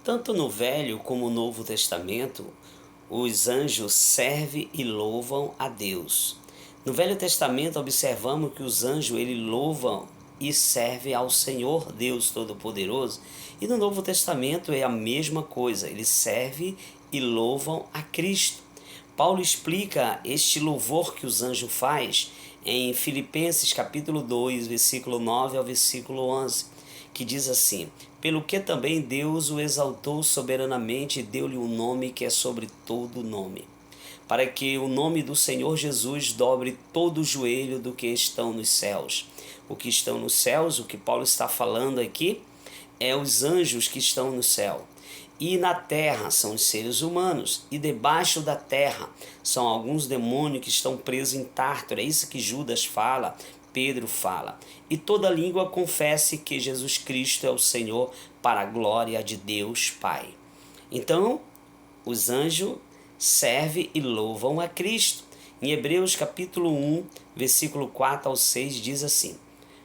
Tanto no Velho como no Novo Testamento, os anjos servem e louvam a Deus. No Velho Testamento, observamos que os anjos louvam e servem ao Senhor Deus Todo-Poderoso. E no Novo Testamento é a mesma coisa, eles servem e louvam a Cristo. Paulo explica este louvor que os anjos faz em Filipenses capítulo 2, versículo 9 ao versículo 11, que diz assim: pelo que também Deus o exaltou soberanamente e deu-lhe um nome que é sobre todo nome, para que o nome do Senhor Jesus dobre todo o joelho do que estão nos céus. O que estão nos céus, o que Paulo está falando aqui, é os anjos que estão no céu. E na terra são os seres humanos, e debaixo da terra são alguns demônios que estão presos em Tártaro. É isso que Judas fala, Pedro fala. E toda língua confesse que Jesus Cristo é o Senhor, para a glória de Deus Pai. Então, os anjos servem e louvam a Cristo. Em Hebreus capítulo 1, versículo 4 ao 6 diz assim: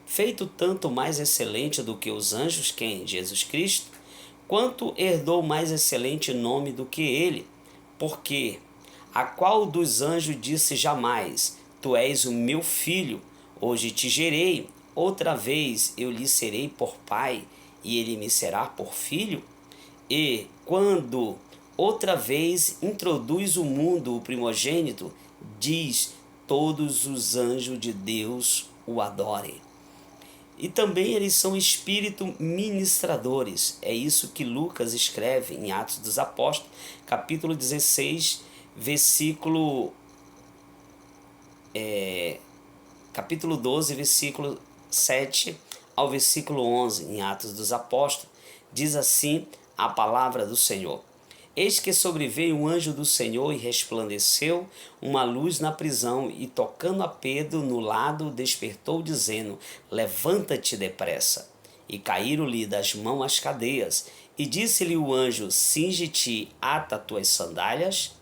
feito tanto mais excelente do que os anjos, quem? Jesus Cristo, quanto herdou mais excelente nome do que ele, porque a qual dos anjos disse jamais: tu és o meu filho, hoje te gerei, outra vez eu lhe serei por pai, e ele me será por filho? E quando outra vez introduz o mundo o primogênito, diz: todos os anjos de Deus o adorem. E também eles são espírito ministradores. É isso que Lucas escreve em Atos dos Apóstolos, capítulo 16, capítulo 12, versículo 7 ao versículo 11, em Atos dos Apóstolos. Diz assim a palavra do Senhor: eis que sobreveio um anjo do Senhor e resplandeceu uma luz na prisão, e tocando a Pedro no lado, despertou, dizendo: levanta-te depressa. E caíram-lhe das mãos as cadeias. E disse-lhe o anjo: cinge-te, ata tuas sandálias.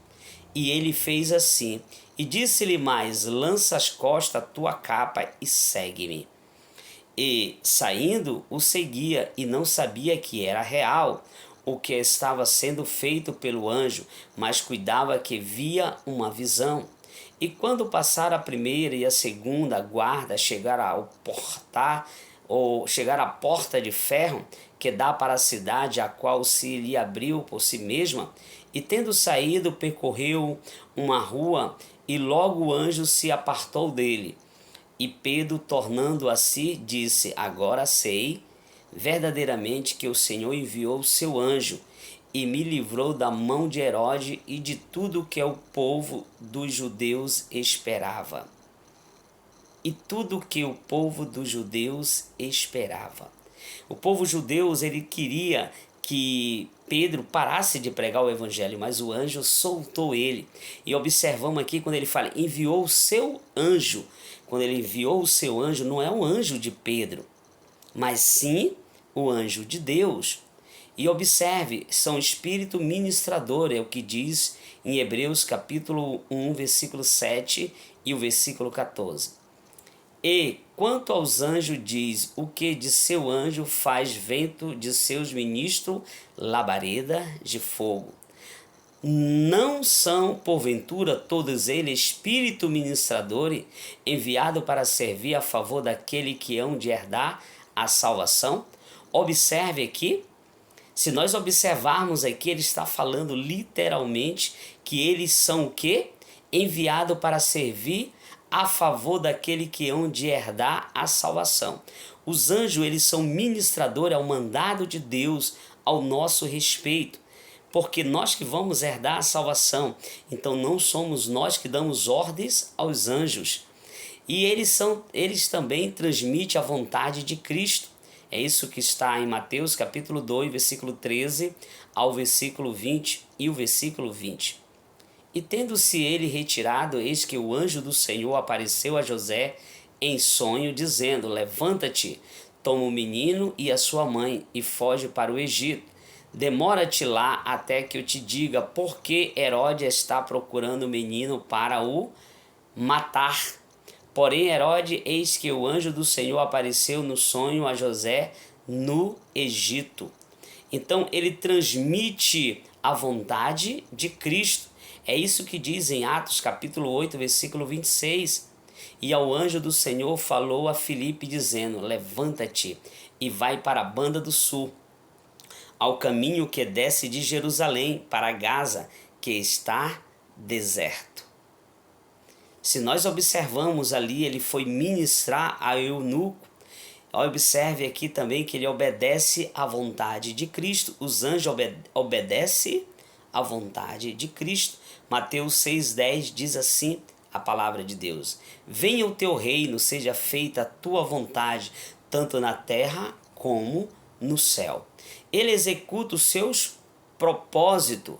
E ele fez assim. E disse-lhe mais: lança às costas a tua capa e segue-me. E, saindo, o seguia, e não sabia que era real o que estava sendo feito pelo anjo, mas cuidava que via uma visão. E quando passara a primeira e a segunda guarda, chegar ao portar, ou chegar à porta de ferro que dá para a cidade, a qual se lhe abriu por si mesma, e tendo saído, percorreu uma rua, e logo o anjo se apartou dele. E Pedro, tornando a si, disse: agora sei verdadeiramente que o Senhor enviou o seu anjo e me livrou da mão de Herodes e de tudo que o povo dos judeus esperava. E tudo que o povo dos judeus esperava. O povo judeu, ele queria que Pedro parasse de pregar o evangelho, mas o anjo soltou ele. E observamos aqui quando ele fala: enviou o seu anjo. Quando ele enviou o seu anjo, não é um anjo de Pedro, mas sim o anjo de Deus. E observe, são espírito ministrador, é o que diz em Hebreus capítulo 1, versículo 7 e o versículo 14. E quanto aos anjos diz: o que de seu anjo faz vento, de seus ministros labareda de fogo. Não são, porventura, todos eles espírito ministradores, enviado para servir a favor daquele que hão de herdar a salvação? Observe aqui, se nós observarmos aqui, ele está falando literalmente que eles são o quê? Enviado para servir a favor daquele que hão de herdar a salvação. Os anjos, eles são ministradores ao mandado de Deus ao nosso respeito, porque nós que vamos herdar a salvação. Então não somos nós que damos ordens aos anjos. E eles também transmitem a vontade de Cristo. É isso que está em Mateus capítulo 2, versículo 13 ao versículo 20 e o versículo 20. E tendo-se ele retirado, eis que o anjo do Senhor apareceu a José em sonho, dizendo: levanta-te, toma o menino e a sua mãe e foge para o Egito. Demora-te lá até que eu te diga, porque Herodes está procurando o menino para o matar. Porém, Herodes, eis que o anjo do Senhor apareceu no sonho a José no Egito. Então ele transmite a vontade de Cristo. É isso que diz em Atos capítulo 8, versículo 26. E ao anjo do Senhor falou a Filipe dizendo: levanta-te e vai para a banda do sul, ao caminho que desce de Jerusalém para Gaza, que está deserto. Se nós observamos ali, ele foi ministrar a eunuco. Observe aqui também que ele obedece à vontade de Cristo. Os anjos obedecem à vontade de Cristo. Mateus 6,10 diz assim a palavra de Deus: venha o teu reino, seja feita a tua vontade, tanto na terra como no céu. Ele executa os seus propósitos.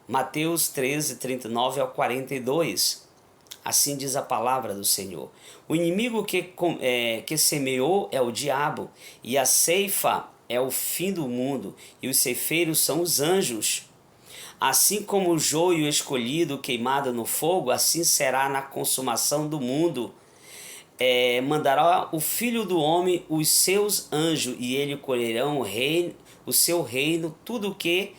Mateus 13, 39 ao 42. Assim diz a palavra do Senhor. O inimigo que semeou é o diabo, e a ceifa é o fim do mundo, e os ceifeiros são os anjos. Assim como o joio escolhido queimado no fogo, assim será na consumação do mundo. Mandará o Filho do Homem os seus anjos, e eles colherão o seu reino, tudo o que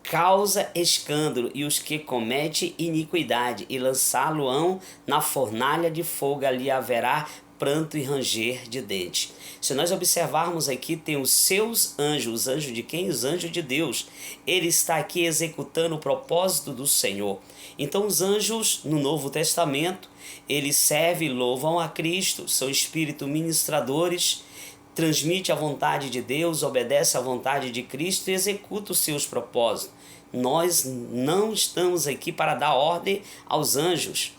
causa escândalo e os que comete iniquidade, e lançá-lo-ão na fornalha de fogo, ali haverá pranto e ranger de dentes. Se nós observarmos aqui, tem os seus anjos. Os anjos de quem? Os anjos de Deus. Ele está aqui executando o propósito do Senhor. Então os anjos no Novo Testamento, eles servem e louvam a Cristo, são espíritos ministradores, transmite a vontade de Deus, obedece à vontade de Cristo e executa os seus propósitos. Nós não estamos aqui para dar ordem aos anjos.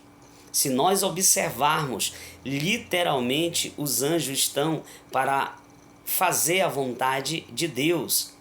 Se nós observarmos, literalmente os anjos estão para fazer a vontade de Deus.